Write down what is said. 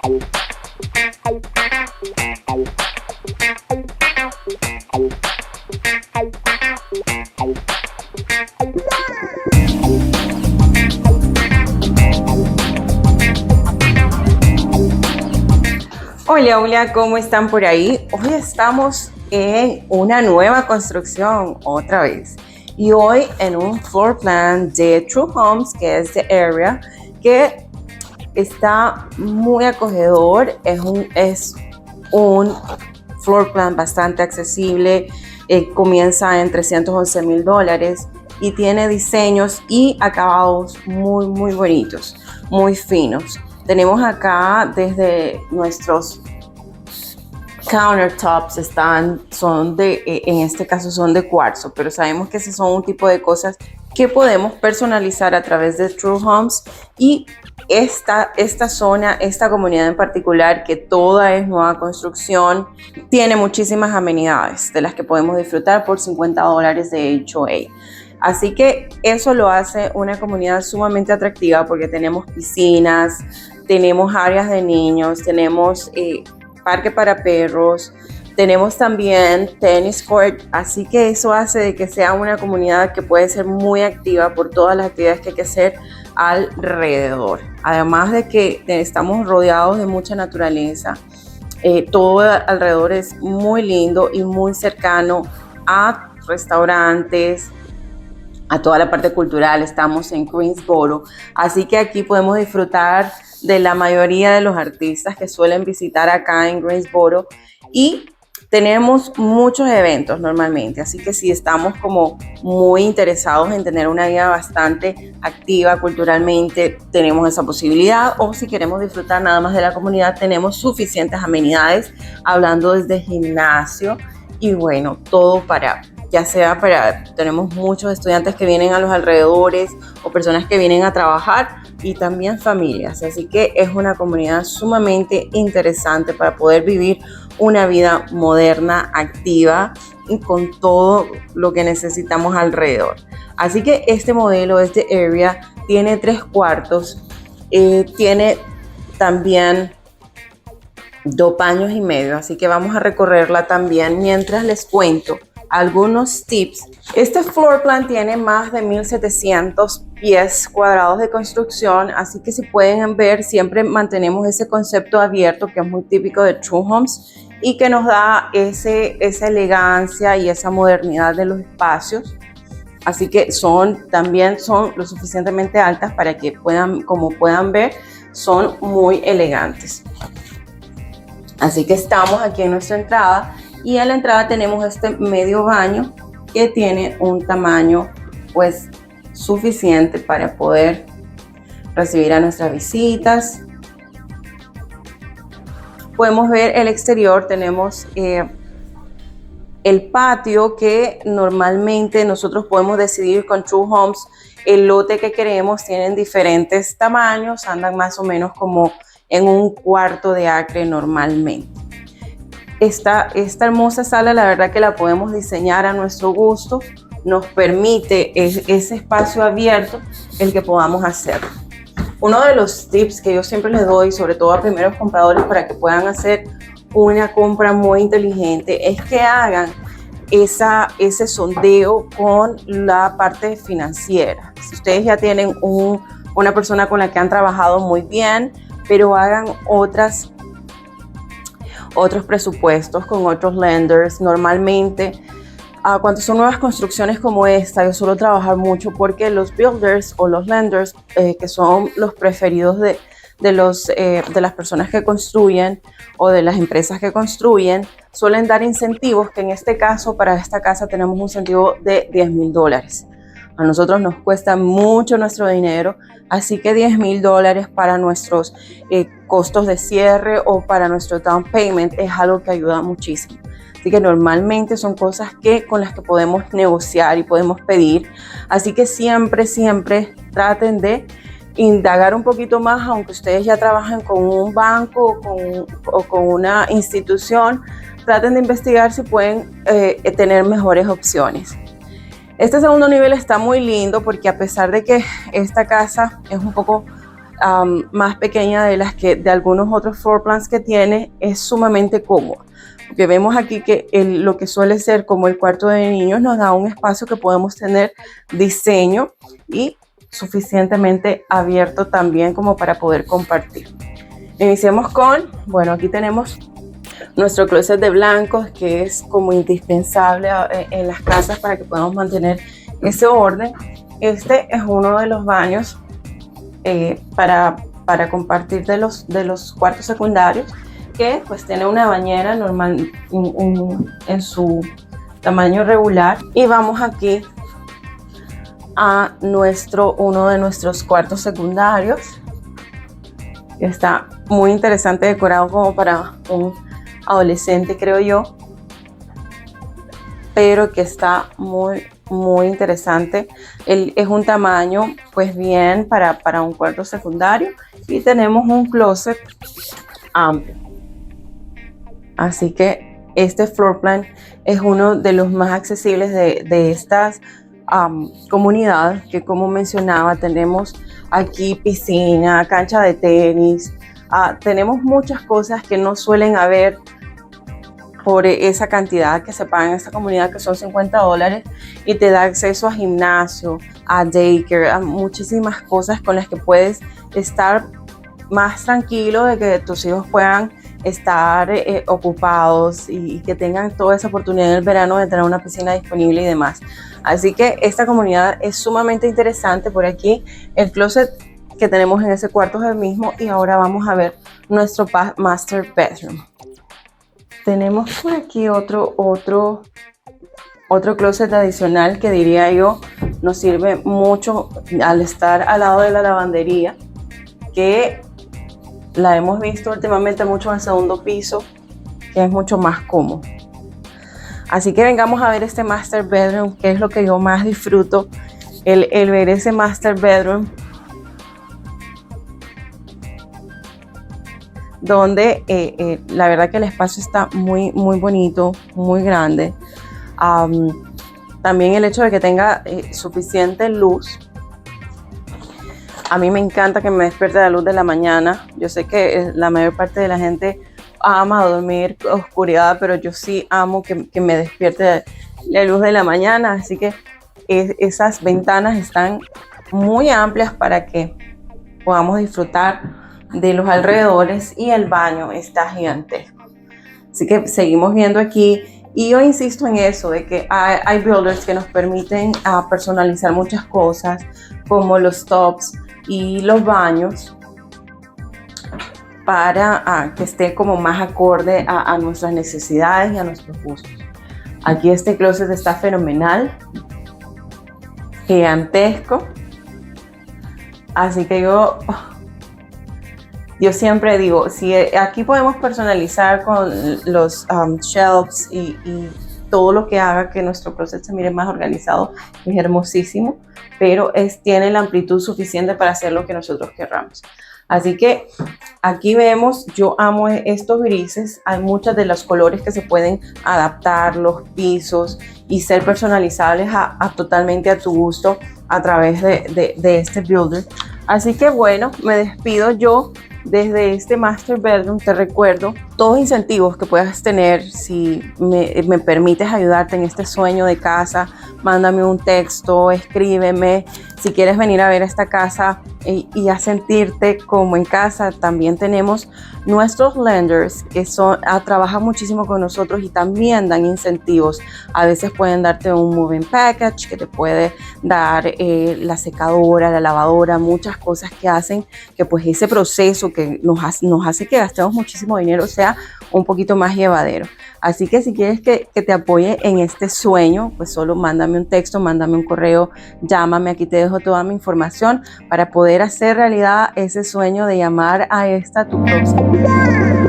Hola, hola, ¿cómo están por ahí? Hoy estamos en una nueva construcción otra vez y hoy en un floor plan de True Homes, que es de Area, que está muy acogedor. Es un floor plan bastante accesible, comienza en $311,000 y tiene diseños y acabados muy bonitos, muy finos. Tenemos acá desde nuestros countertops en este caso son de cuarzo, pero sabemos que esos son un tipo de cosas que podemos personalizar a través de True Homes. Y esta zona, esta comunidad en particular, que toda es nueva construcción, tiene muchísimas amenidades de las que podemos disfrutar por $50 de HOA. Así que eso lo hace una comunidad sumamente atractiva porque tenemos piscinas, tenemos áreas de niños, tenemos parque para perros, tenemos también tenis court, así que eso hace de que sea una comunidad que puede ser muy activa por todas las actividades que hay que hacer alrededor. Además de que estamos rodeados de mucha naturaleza, todo alrededor es muy lindo y muy cercano a restaurantes, a toda la parte cultural. Estamos en Greensboro, así que aquí podemos disfrutar de la mayoría de los artistas que suelen visitar acá en Greensboro, y tenemos muchos eventos normalmente, así que si estamos como muy interesados en tener una vida bastante activa culturalmente, tenemos esa posibilidad. O si queremos disfrutar nada más de la comunidad, tenemos suficientes amenidades, hablando desde gimnasio y bueno, todo tenemos muchos estudiantes que vienen a los alrededores o personas que vienen a trabajar, y también familias, así que es una comunidad sumamente interesante para poder vivir una vida moderna, activa y con todo lo que necesitamos alrededor. Así que este modelo, este Area, tiene 3 cuartos, tiene también 2 baños y medio, así que vamos a recorrerla también mientras les cuento algunos tips. Este floor plan tiene más de 1,700 pies cuadrados de construcción, así que si pueden ver, siempre mantenemos ese concepto abierto que es muy típico de True Homes y que nos da esa elegancia y esa modernidad de los espacios. Así que también son lo suficientemente altas para que como puedan ver, son muy elegantes. Así que estamos aquí en nuestra entrada, y a la entrada tenemos este medio baño que tiene un tamaño pues suficiente para poder recibir a nuestras visitas. Podemos ver el exterior, tenemos el patio, que normalmente nosotros podemos decidir con True Homes el lote que queremos. Tienen diferentes tamaños, andan más o menos como en 1/4 de acre normalmente. Esta hermosa sala, la verdad que la podemos diseñar a nuestro gusto, nos permite ese espacio abierto el que podamos hacer. Uno de los tips que yo siempre les doy, sobre todo a primeros compradores, para que puedan hacer una compra muy inteligente, es que hagan ese sondeo con la parte financiera. Si ustedes ya tienen una persona con la que han trabajado muy bien, pero hagan otros presupuestos con otros lenders. Normalmente, cuando son nuevas construcciones como esta, yo suelo trabajar mucho porque los builders o los lenders, que son los preferidos de las personas que construyen o de las empresas que construyen, suelen dar incentivos, que en este caso para esta casa tenemos un incentivo de $10,000. A nosotros nos cuesta mucho nuestro dinero, así que $10,000 para nuestros costos de cierre o para nuestro down payment es algo que ayuda muchísimo. Así que normalmente son cosas con las que podemos negociar y podemos pedir. Así que siempre traten de indagar un poquito más, aunque ustedes ya trabajen con un banco o con una institución, traten de investigar si pueden tener mejores opciones. Este segundo nivel está muy lindo porque, a pesar de que esta casa es un poco más pequeña de las que de algunos otros floor plans que tiene, es sumamente cómoda. Porque vemos aquí que lo que suele ser como el cuarto de niños nos da un espacio que podemos tener diseño y suficientemente abierto también como para poder compartir. Iniciemos con, bueno, aquí tenemos nuestro closet de blancos, que es como indispensable en las casas para que podamos mantener ese orden. Este es uno de los baños para compartir de los cuartos secundarios, que pues tiene una bañera normal en su tamaño regular. Y vamos aquí a uno de nuestros cuartos secundarios, que está muy interesante, decorado como para un adolescente, creo yo, pero que está muy interesante. Es un tamaño pues bien para un cuarto secundario, y tenemos un closet amplio. Así que este floor plan es uno de los más accesibles de estas comunidades, que como mencionaba, tenemos aquí piscina, cancha de tenis, tenemos muchas cosas que no suelen haber por esa cantidad que se paga en esta comunidad, que son $50, y te da acceso a gimnasio, a daycare, a muchísimas cosas con las que puedes estar más tranquilo de que tus hijos puedan estar ocupados y que tengan toda esa oportunidad en el verano de tener una piscina disponible y demás. Así que esta comunidad es sumamente interesante. Por aquí el closet que tenemos en ese cuarto es el mismo, y ahora vamos a ver nuestro master bedroom. Tenemos por aquí otro closet adicional que, diría yo, nos sirve mucho al estar al lado de la lavandería, que la hemos visto últimamente mucho en el segundo piso, que es mucho más cómodo. Así que vengamos a ver este master bedroom, que es lo que yo más disfruto, el ver ese master bedroom, donde la verdad que el espacio está muy bonito, muy grande. También el hecho de que tenga suficiente luz. A mí me encanta que me despierte la luz de la mañana. Yo sé que la mayor parte de la gente ama dormir oscuridad, pero yo sí amo que me despierte la luz de la mañana. Así que esas ventanas están muy amplias para que podamos disfrutar de los alrededores, y el baño está gigantesco. Así que seguimos viendo aquí, y yo insisto en eso, de que hay builders que nos permiten personalizar muchas cosas, como los tubs y los baños, para que esté como más acorde a nuestras necesidades y a nuestros gustos. Aquí este closet está fenomenal, gigantesco. Así que yo siempre digo, si aquí podemos personalizar con los shelves y todo lo que haga que nuestro closet se mire más organizado, es hermosísimo, pero tiene la amplitud suficiente para hacer lo que nosotros querramos. Así que aquí vemos, yo amo estos grises. Hay muchos de los colores que se pueden adaptar, los pisos, y ser personalizables totalmente a tu gusto a través de este builder. Así que bueno, me despido yo desde este master bedroom. Te recuerdo todos los incentivos que puedas tener. Si me permites ayudarte en este sueño de casa, mándame un texto, escríbeme. Si quieres venir a ver esta casa y a sentirte como en casa, también tenemos nuestros lenders, que trabajan muchísimo con nosotros y también dan incentivos. A veces pueden darte un moving package, que te puede dar la secadora, la lavadora, muchas cosas que hacen que pues ese proceso que nos hace que gastemos muchísimo dinero sea un poquito más llevadero. Así que si quieres que te apoye en este sueño, pues solo mándame un texto, mándame un correo, llámame. Aquí te dejo toda mi información para poder hacer realidad ese sueño de llamar a esta tu próxima.